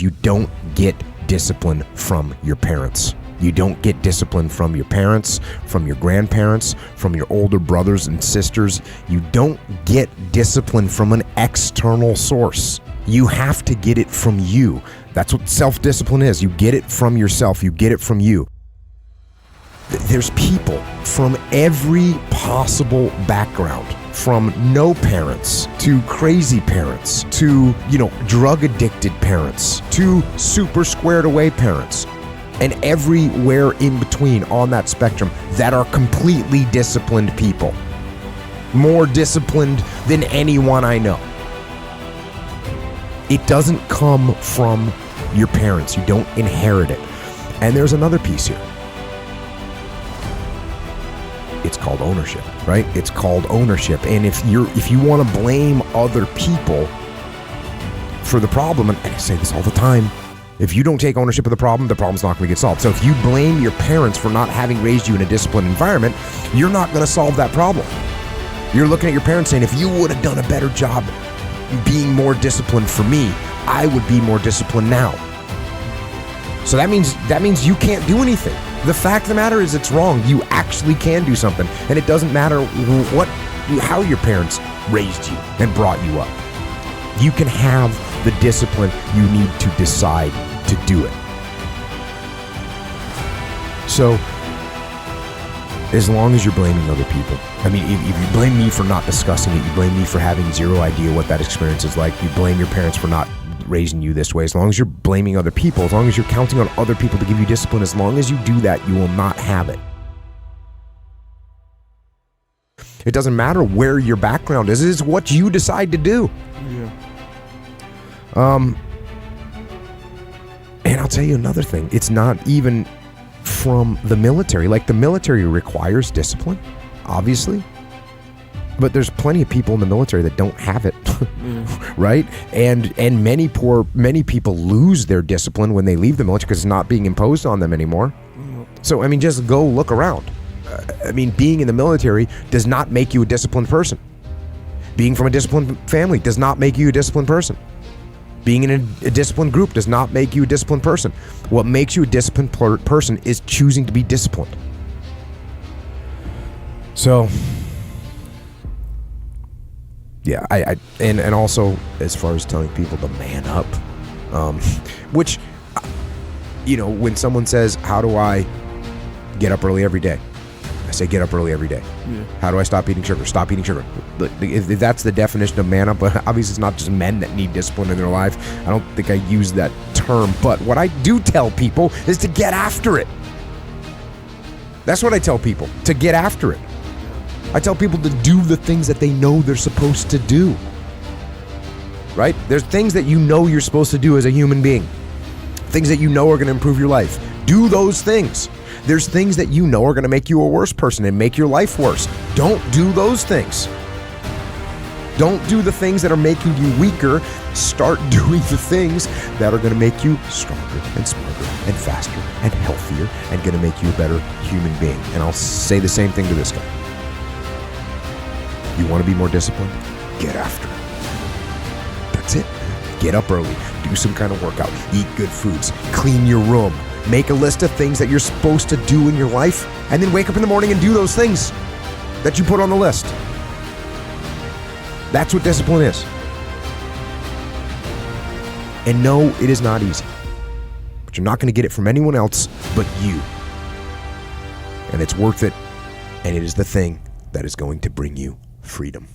You don't get discipline from your parents. You don't get discipline from your parents, from your grandparents, from your older brothers and sisters. You don't get discipline from an external source. You have to get it from you. That's what self-discipline is. You get it from yourself. You get it from you. There's people from every possible background, from no parents to crazy parents to, drug addicted parents to super squared away parents, and everywhere in between on that spectrum that are completely disciplined people. More disciplined than anyone I know. It doesn't come from your parents. You don't inherit it. And there's another piece here. It's called ownership, right? It's called ownership. And if you want to blame other people for the problem, and I say this all the time, if you don't take ownership of the problem's not going to get solved. So if you blame your parents for not having raised you in a disciplined environment, you're not going to solve that problem. You're looking at your parents saying, if you would have done a better job being more disciplined for me, I would be more disciplined now. So that means you can't do anything. The fact of the matter is it's wrong. You actually can do something. And it doesn't matter how your parents raised you and brought you up. You can have the discipline you need to decide to do it. So, as long as you're blaming other people, if you blame me for not discussing it, you blame me for having zero idea what that experience is like, you blame your parents for not raising you this way, as long as you're blaming other people, as long as you're counting on other people to give you discipline, as long as you do that, you will not have it. It doesn't matter where your background is, it's what you decide to do. Yeah. And I'll tell you another thing, it's not even from the military. Like, the military requires discipline, obviously, but there's plenty of people in the military that don't have it. Right? And many people lose their discipline when they leave the military because it's not being imposed on them anymore. So just go look around. Being in the military does not make you a disciplined person. Being from a disciplined family does not make you a disciplined person. Being in a disciplined group does not make you a disciplined person. What makes you a disciplined person is choosing to be disciplined. So, yeah, and also as far as telling people to man up, which, when someone says, how do I get up early every day? I say, get up early every day. Yeah. How do I stop eating sugar? Stop eating sugar. If that's the definition of man up, obviously it's not just men that need discipline in their life. I don't think I use that term, but what I do tell people is to get after it. That's what I tell people, to get after it. I tell people to do the things that they know they're supposed to do. Right? There's things that you know you're supposed to do as a human being. Things that you know are going to improve your life. Do those things. There's things that you know are going to make you a worse person and make your life worse. Don't do those things. Don't do the things that are making you weaker. Start doing the things that are going to make you stronger and smarter and faster and healthier and going to make you a better human being. And I'll say the same thing to this guy. You want to be more disciplined? Get after it. That's it. Get up early. Do some kind of workout. Eat good foods. Clean your room. Make a list of things that you're supposed to do in your life, and then wake up in the morning and do those things that you put on the list. That's what discipline is. And no, it is not easy. But you're not going to get it from anyone else but you. And it's worth it, and it is the thing that is going to bring you freedom.